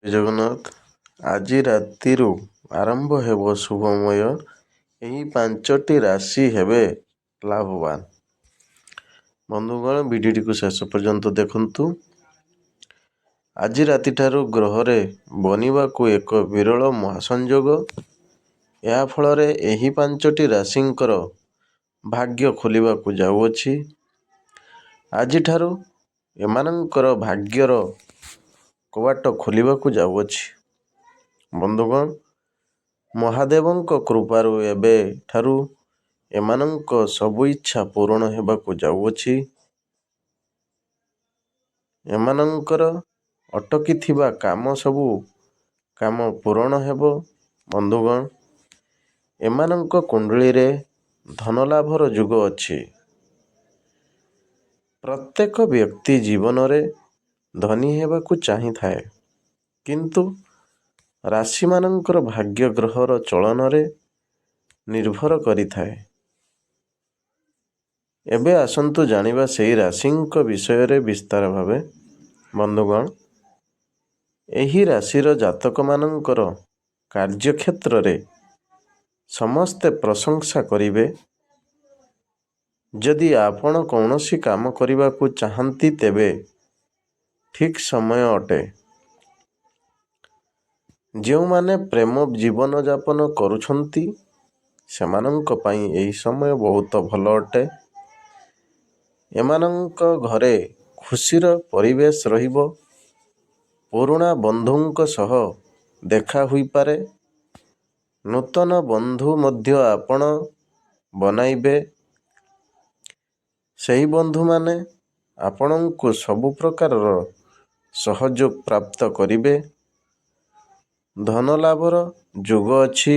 ଜଗନ୍ନାଥ। ଆଜି ରାତିରୁ ଆରମ୍ଭ ହେବ ଶୁଭମୟ। ଏହି 5ଟି ରାଶି ହେବେ ଲାଭବାନ। ବନ୍ଧୁଗଣ, ଭିଡ଼ିଓଟିକୁ ଶେଷ ପର୍ଯ୍ୟନ୍ତ ଦେଖନ୍ତୁ। ଆଜି ରାତିଠାରୁ ଗ୍ରହରେ ବନିବାକୁ ଏକ ବିରଳ ମହାସଂଯୋଗ। ଏହା ଫଳରେ ଏହି 5ଟି ରାଶିଙ୍କର ଭାଗ୍ୟ ଖୋଲିବାକୁ ଯାଉଅଛି। ଆଜିଠାରୁ ଏମାନଙ୍କର ଭାଗ୍ୟର କବାଟ ଖୋଲିବାକୁ ଯାଉଅଛି। ବନ୍ଧୁଗଣ, ମହାଦେବଙ୍କ କୃପାରୁ ଏବେଠାରୁ ଏମାନଙ୍କ ସବୁ ଇଚ୍ଛା ପୂରଣ ହେବାକୁ ଯାଉଅଛି। ଏମାନଙ୍କର ଅଟକିଥିବା ସବୁ କାମ ପୂରଣ ହେବ। ବନ୍ଧୁଗଣ, ଏମାନଙ୍କ କୁଣ୍ଡଳୀରେ ଧନଲାଭର ଯୋଗ ଅଛି। ପ୍ରତ୍ୟେକ ବ୍ୟକ୍ତି ଜୀବନରେ ଧନୀ ହେବାକୁ ଚାହିଁଥାଏ, କିନ୍ତୁ ରାଶିମାନଙ୍କର ଭାଗ୍ୟ ଗ୍ରହର ଚଳନରେ ନିର୍ଭର କରିଥାଏ। ଏବେ ଆସନ୍ତୁ ଜାଣିବା ସେହି ରାଶିଙ୍କ ବିଷୟରେ ବିସ୍ତାର ଭାବେ। ବନ୍ଧୁଗଣ, ଏହି ରାଶିର ଜାତକମାନଙ୍କର କାର୍ଯ୍ୟକ୍ଷେତ୍ରରେ ସମସ୍ତେ ପ୍ରଶଂସା କରିବେ। ଯଦି ଆପଣ କୌଣସି କାମ କରିବାକୁ ଚାହାନ୍ତି, ତେବେ ଠିକ୍ ସମୟ ଅଟେ। ଯେଉଁମାନେ ପ୍ରେମ ଜୀବନଯାପନ କରୁଛନ୍ତି, ସେମାନଙ୍କ ପାଇଁ ଏହି ସମୟ ବହୁତ ଭଲ ଅଟେ। ଏମାନଙ୍କ ଘରେ ଖୁସିର ପରିବେଶ ରହିବ। ପୁରୁଣା ବନ୍ଧୁଙ୍କ ସହ ଦେଖା ହୋଇପାରେ। ନୂତନ ବନ୍ଧୁ ମଧ୍ୟ ଆପଣ ବନାଇବେ। ସେହି ବନ୍ଧୁମାନେ ଆପଣଙ୍କୁ ସବୁ ପ୍ରକାରର ସହଯୋଗ ପ୍ରାପ୍ତ କରିବେ। ଧନଲାଭର ଯୋଗ ଅଛି।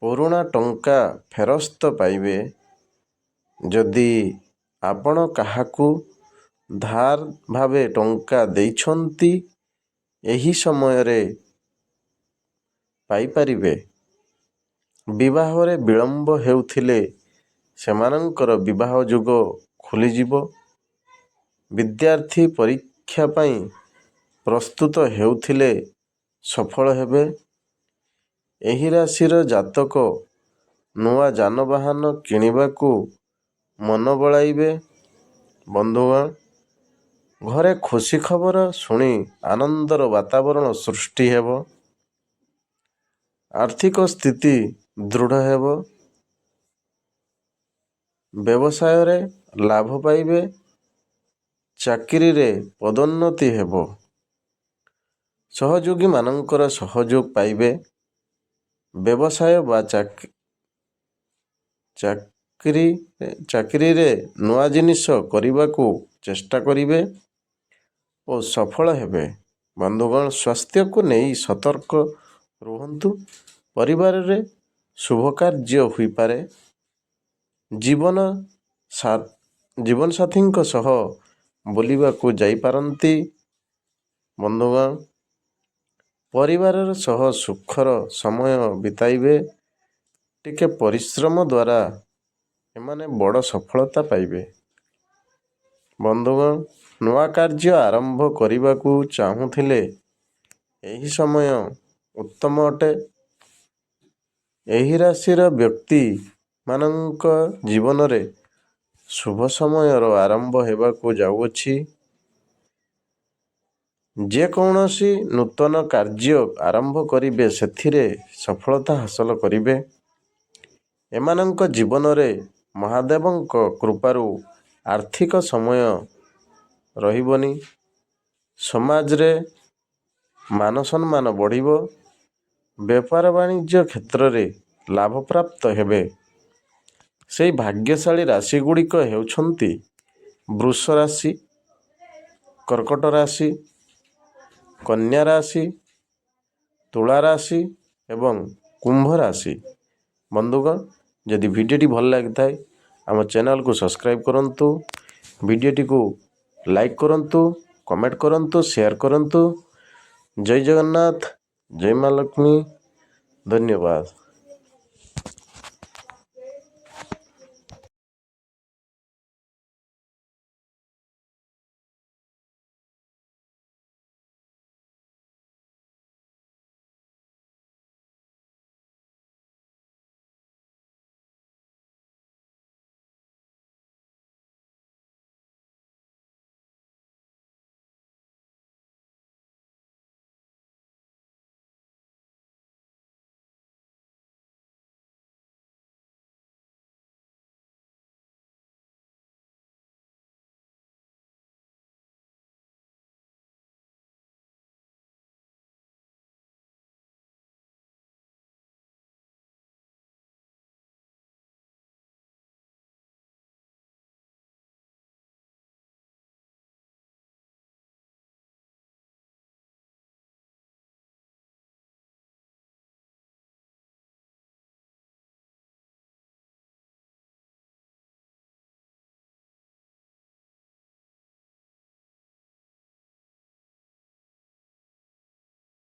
ପୁରୁଣା ଟଙ୍କା ଫେରସ୍ତ ପାଇବେ। ଯଦି ଆପଣ କାହାକୁ ଧାର ଭାବେ ଟଙ୍କା ଦେଇଛନ୍ତି, ଏହି ସମୟରେ ପାଇପାରିବେ। ବିବାହରେ ବିଳମ୍ବ ହେଉଥିଲେ ସେମାନଙ୍କର ବିବାହ ଯୋଗ ଖୋଲିଯିବ। ବିଦ୍ୟାର୍ଥୀ ପରୀକ୍ଷା ପାଇଁ ପ୍ରସ୍ତୁତ ହେଉଥିଲେ ସଫଳ ହେବେ। ଏହି ରାଶିର ଜାତକ ନୂଆ ଯାନବାହନ କିଣିବାକୁ ମନ ବଳାଇବେ। ବନ୍ଧୁଗଣ, ଘରେ ଖୁସି ଖବର ଶୁଣି ଆନନ୍ଦର ବାତାବରଣ ସୃଷ୍ଟି ହେବ। ଆର୍ଥିକ ସ୍ଥିତି ଦୃଢ଼ ହେବ। ବ୍ୟବସାୟରେ ଲାଭ ପାଇବେ। ଚାକିରିରେ ପଦୋନ୍ନତି ହେବ। ସହଯୋଗୀମାନଙ୍କର ସହଯୋଗ ପାଇବେ। ବ୍ୟବସାୟ ବା ଚାକିରିରେ ନୂଆ ଜିନିଷ କରିବାକୁ ଚେଷ୍ଟା କରିବେ ଓ ସଫଳ ହେବେ। ବନ୍ଧୁଗଣ, ସ୍ୱାସ୍ଥ୍ୟକୁ ନେଇ ସତର୍କ ରୁହନ୍ତୁ। ପରିବାରରେ ଶୁଭ କାର୍ଯ୍ୟ ହୋଇପାରେ। ଜୀବନସାଥୀଙ୍କ ସହ ବୁଲିବାକୁ ଯାଇପାରନ୍ତି। ବନ୍ଧୁଗଣ, ପରିବାର ସହ ସୁଖର ସମୟ ବିତାଇବେ। ଟିକେ ପରିଶ୍ରମ ଦ୍ୱାରା ଏମାନେ ବଡ଼ ସଫଳତା ପାଇବେ। ବନ୍ଧୁଗଣ, ନୂଆ କାର୍ଯ୍ୟ ଆରମ୍ଭ କରିବାକୁ ଚାହୁଁଥିଲେ ଏହି ସମୟ ଉତ୍ତମ ଅଟେ। ଏହି ରାଶିର ବ୍ୟକ୍ତିମାନଙ୍କ ଜୀବନରେ ଶୁଭ ସମୟର ଆରମ୍ଭ ହେବାକୁ ଯାଉଅଛି। ଯେକୌଣସି ନୂତନ କାର୍ଯ୍ୟ ଆରମ୍ଭ କରିବେ, ସେଥିରେ ସଫଳତା ହାସଲ କରିବେ। ଏମାନଙ୍କ ଜୀବନରେ ମହାଦେବଙ୍କ କୃପାରୁ ଆର୍ଥିକ ସମୟ ରହିବନି। ସମାଜରେ ମାନସମ୍ମାନ ବଢ଼ିବ। ବେପାର ବାଣିଜ୍ୟ କ୍ଷେତ୍ରରେ ଲାଭପ୍ରାପ୍ତ ହେବେ। ସେହି ଭାଗ୍ୟଶାଳୀ ରାଶିଗୁଡ଼ିକ ହେଉଛନ୍ତି ବୃଷ ରାଶି, କର୍କଟ ରାଶି, କନ୍ୟା ରାଶି, ତୁଳା ରାଶି ଏବଂ କୁମ୍ଭ ରାଶି। ବନ୍ଧୁଗଣ, ଯଦି ଭିଡ଼ିଓଟି ଭଲ ଲାଗିଥାଏ, ଆମ ଚ୍ୟାନେଲକୁ ସବସ୍କ୍ରାଇବ୍ କରନ୍ତୁ। ଭିଡ଼ିଓଟିକୁ ଲାଇକ୍ କରନ୍ତୁ, କମେଣ୍ଟ କରନ୍ତୁ, ସେୟାର କରନ୍ତୁ। ଜୟ ଜଗନ୍ନାଥ, ଜୟ ମା ଲକ୍ଷ୍ମୀ। ଧନ୍ୟବାଦ।